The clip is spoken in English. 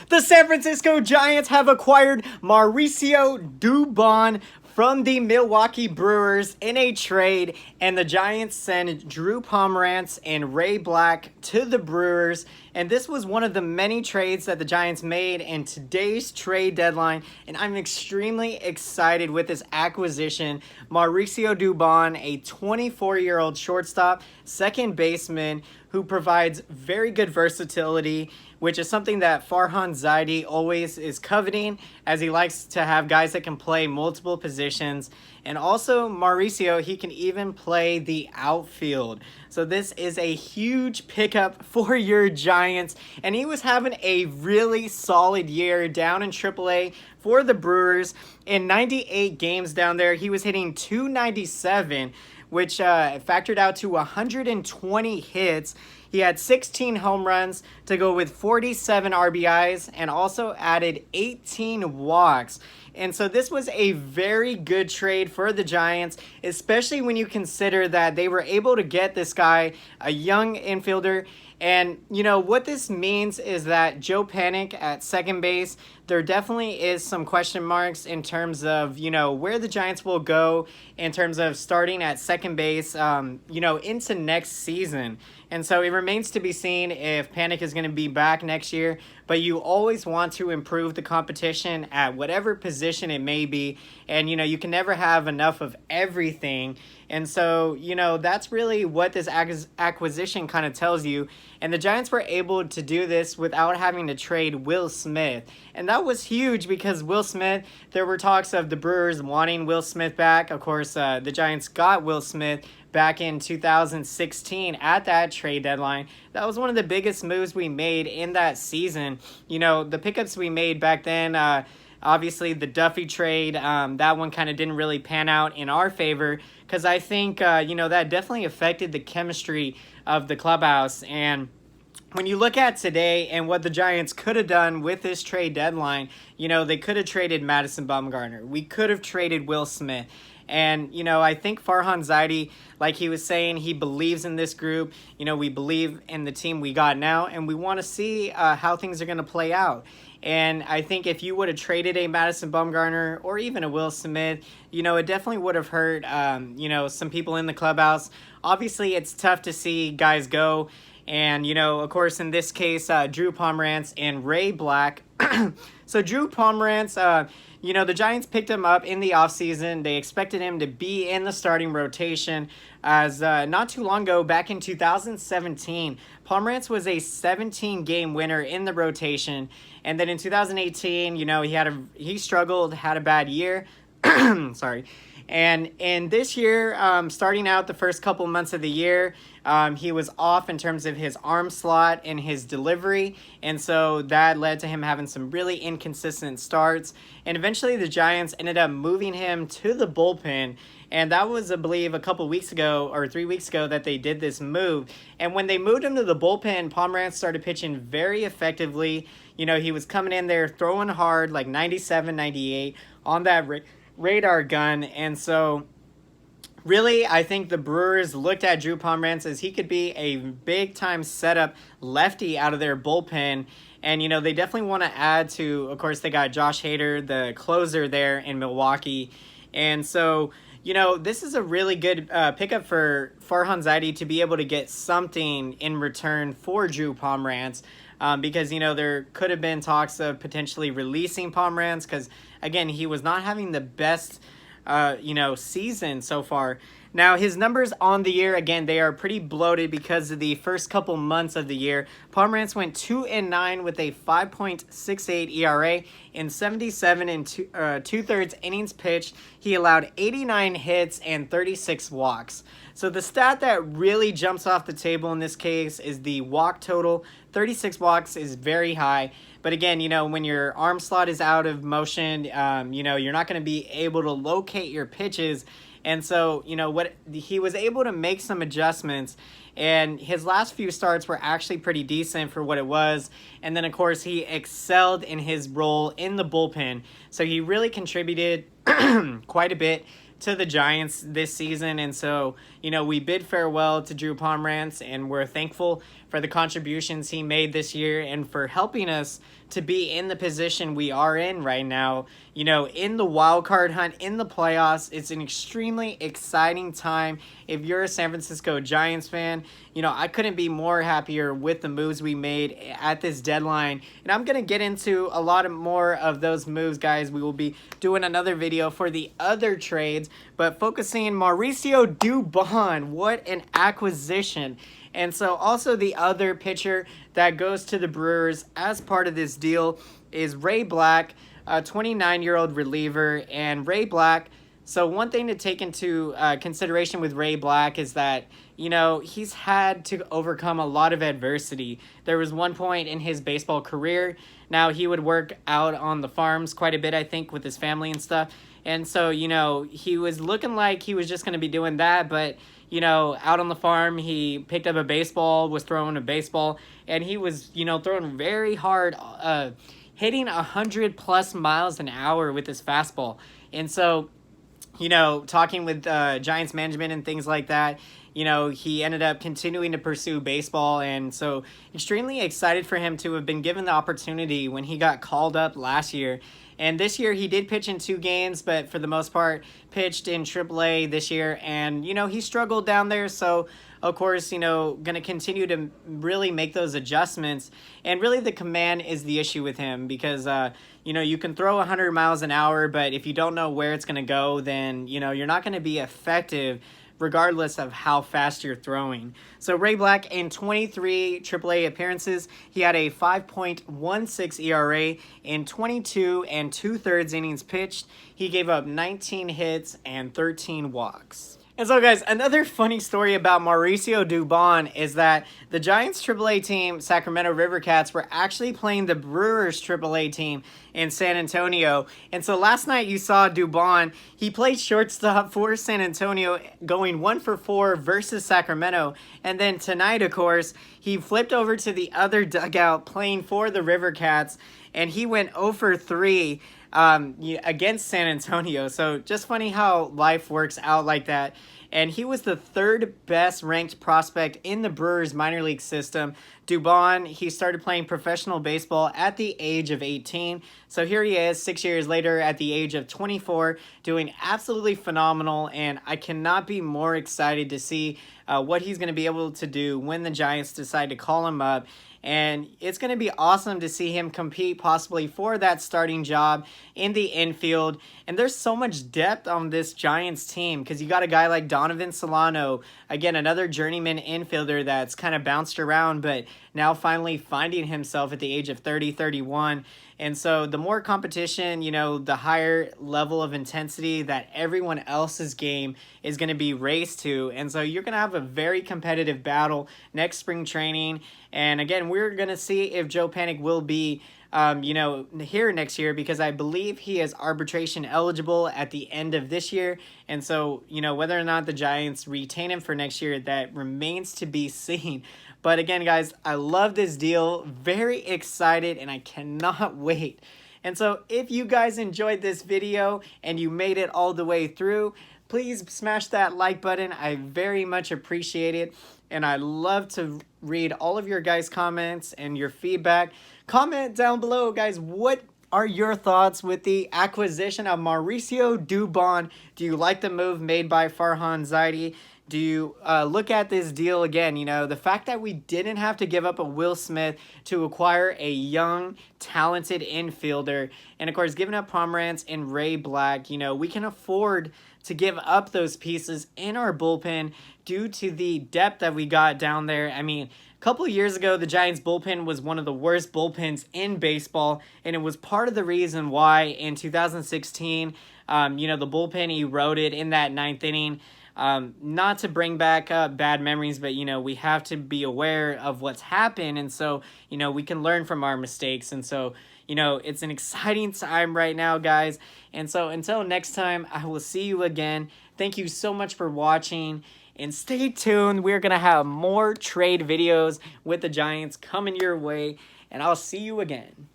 The San Francisco Giants have acquired Mauricio Dubon from the Milwaukee Brewers in a trade, and the Giants send Drew Pomerantz and Ray Black to the Brewers. And this was one of the many trades that the Giants made in today's trade deadline, and I'm extremely excited with this acquisition. Mauricio Dubon, a 24-year-old shortstop, second baseman, who provides very good versatility, which is something that Farhan Zaidi always is coveting, as he likes to have guys that can play multiple positions. And also Mauricio, he can even play the outfield. So this is a huge pickup for your Giants, and he was having a really solid year down in AAA for the Brewers. In 98 games down there, he was hitting .297, which factored out to 120 hits. He had 16 home runs to go with 47 RBIs and also added 18 walks. And so this was a very good trade for the Giants, especially when you consider that they were able to get this guy, a young infielder. And, you know, what this means is that Joe Panic at second base, there definitely is some question marks in terms of, you know, where the Giants will go in terms of starting at second base, you know, into next season. And so it remains to be seen if Panic is going to be back next year. But you always want to improve the competition at whatever position it may be. And, you know, you can never have enough of everything. And so, you know, that's really what this acquisition kind of tells you. And the Giants were able to do this without having to trade Will Smith. And that was huge because Will Smith, there were talks of the Brewers wanting Will Smith back. Of course, the Giants got Will Smith back in 2016 at that trade deadline. That was one of the biggest moves we made in that season. You know, the pickups we made back then, obviously the Duffy trade, that one kind of didn't really pan out in our favor because I think, you know, that definitely affected the chemistry of the clubhouse. And when you look at today and what the Giants could have done with this trade deadline, you know, they could have traded Madison Bumgarner. We could have traded Will Smith. And, you know, I think Farhan Zaidi, like he was saying, he believes in this group. You know, we believe in the team we got now, and we want to see how things are going to play out. And I think if you would have traded a Madison Bumgarner or even a Will Smith, you know, it definitely would have hurt, you know, some people in the clubhouse. Obviously, it's tough to see guys go. And, you know, of course, in this case, Drew Pomerantz and Ray Black. So Drew Pomerantz, you know, the Giants picked him up in the offseason. They expected him to be in the starting rotation as not too long ago, back in 2017, Pomerantz was a 17-game winner in the rotation. And then in 2018, you know, he struggled, had a bad year. Sorry. And in this year, starting out the first couple months of the year, he was off in terms of his arm slot and his delivery. And so that led to him having some really inconsistent starts. And eventually the Giants ended up moving him to the bullpen. And that was, I believe, a couple weeks ago or 3 weeks ago that they did this move. And when they moved him to the bullpen, Pomerantz started pitching very effectively. You know, he was coming in there throwing hard, like 97, 98 on that radar gun. And so really, I think the Brewers looked at Drew Pomerantz as he could be a big-time setup lefty out of their bullpen. And, you know, they definitely want to add to, of course, they got Josh Hader, the closer there in Milwaukee. And so, you know, this is a really good pickup for Farhan Zaidi to be able to get something in return for Drew Pomerantz. Because, you know, there could have been talks of potentially releasing Pomerantz because, again, he was not having the best, you know, season so far. Now, his numbers on the year, again, they are pretty bloated because of the first couple months of the year. Pomerantz went 2-9 with a 5.68 ERA in 77 and two-thirds innings pitched. He allowed 89 hits and 36 walks. So the stat that really jumps off the table in this case is the walk total. 36 walks is very high. But again, you know, when your arm slot is out of motion, you know, you're not going to be able to locate your pitches. And so, you know, what he was able to make some adjustments, and his last few starts were actually pretty decent for what it was. And then, of course, he excelled in his role in the bullpen. So he really contributed quite a bit to the Giants this season. And so, you know, we bid farewell to Drew Pomerantz, and we're thankful for the contributions he made this year and for helping us to be in the position we are in right now, you know, in the wild card hunt, in the playoffs. It's an extremely exciting time. If you're a San Francisco Giants fan, you know, I couldn't be more happier with the moves we made at this deadline. And I'm going to get into a lot more of those moves, guys. We will be doing another video for the other trades, but focusing MAURICIO DUBON. What an acquisition. And so also the other pitcher that goes to the Brewers as part of this deal is Ray Black, a 29-year-old reliever. And Ray Black, so one thing to take into consideration with Ray Black is that, you know, he's had to overcome a lot of adversity. There was one point in his baseball career, now he would work out on the farms quite a bit, I think, with his family and stuff. And so, you know, he was looking like he was just going to be doing that, but you know, out on the farm, he picked up a baseball, was throwing a baseball, and he was, you know, throwing very hard, hitting 100+ miles an hour with his fastball. And so, you know, talking with Giants management and things like that, you know, he ended up continuing to pursue baseball. And so extremely excited for him to have been given the opportunity when he got called up last year. And this year he did pitch in 2 games, but for the most part pitched in AAA this year. And, you know, he struggled down there. So, of course, you know, going to continue to really make those adjustments. And really the command is the issue with him because, you know, you can throw 100 miles an hour, but if you don't know where it's going to go, then, you know, you're not going to be effective regardless of how fast you're throwing. So Ray Black, in 23 AAA appearances, he had a 5.16 ERA in 22 2/3 innings pitched. He gave up 19 hits and 13 walks. And so, guys, another funny story about MAURICIO DUBON is that the Giants AAA team, Sacramento River Cats, were actually playing the Brewers AAA team in San Antonio. And so last night you saw DUBON, he played shortstop for San Antonio, going 1 for 4 versus Sacramento. And then tonight, of course, he flipped over to the other dugout playing for the River Cats, and he went 0 for 3 against San Antonio. So just funny how life works out like that. And he was the 3rd best ranked prospect in the Brewers minor league system. DUBON, he started playing professional baseball at the age of 18. So here he is 6 years later at the age of 24, doing absolutely phenomenal. And I cannot be more excited to see what he's going to be able to do when the Giants decide to call him up. And it's going to be awesome to see him compete possibly for that starting job in the infield. And there's so much depth on this Giants team because you got a guy like Donovan Solano, again, another journeyman infielder that's kind of bounced around, but now finally finding himself at the age of 30, 31. And so the more competition, you know, the higher level of intensity that everyone else's game is going to be raced to. And so you're going to have a very competitive battle next spring training. And again, we're going to see if Joe Panik will be, you know, here next year, because I believe he is arbitration eligible at the end of this year. And so, you know, whether or not the Giants retain him for next year, that remains to be seen. But again, guys, I love this deal. Very excited, and I cannot wait. And so if you guys enjoyed this video and you made it all the way through, please smash that like button. I very much appreciate it. And I love to read all of your guys' comments and your feedback. Comment down below, guys, what are your thoughts with the acquisition of MAURICIO DUBON? Do you like the move made by Farhan Zaidi? Do you look at this deal again? You know, the fact that we didn't have to give up a Will Smith to acquire a young, talented infielder, and of course, giving up Pomerantz and Ray Black, you know, we can afford to give up those pieces in our bullpen due to the depth that we got down there. I mean, a couple of years ago, the Giants bullpen was one of the worst bullpens in baseball, and it was part of the reason why in 2016, you know, the bullpen eroded in that 9th inning. Not to bring back up bad memories, but, you know, we have to be aware of what's happened. And so, you know, we can learn from our mistakes. And so, you know, it's an exciting time right now, guys. And so until next time, I will see you again. Thank you so much for watching. And stay tuned. We're going to have more trade videos with the Giants coming your way. And I'll see you again.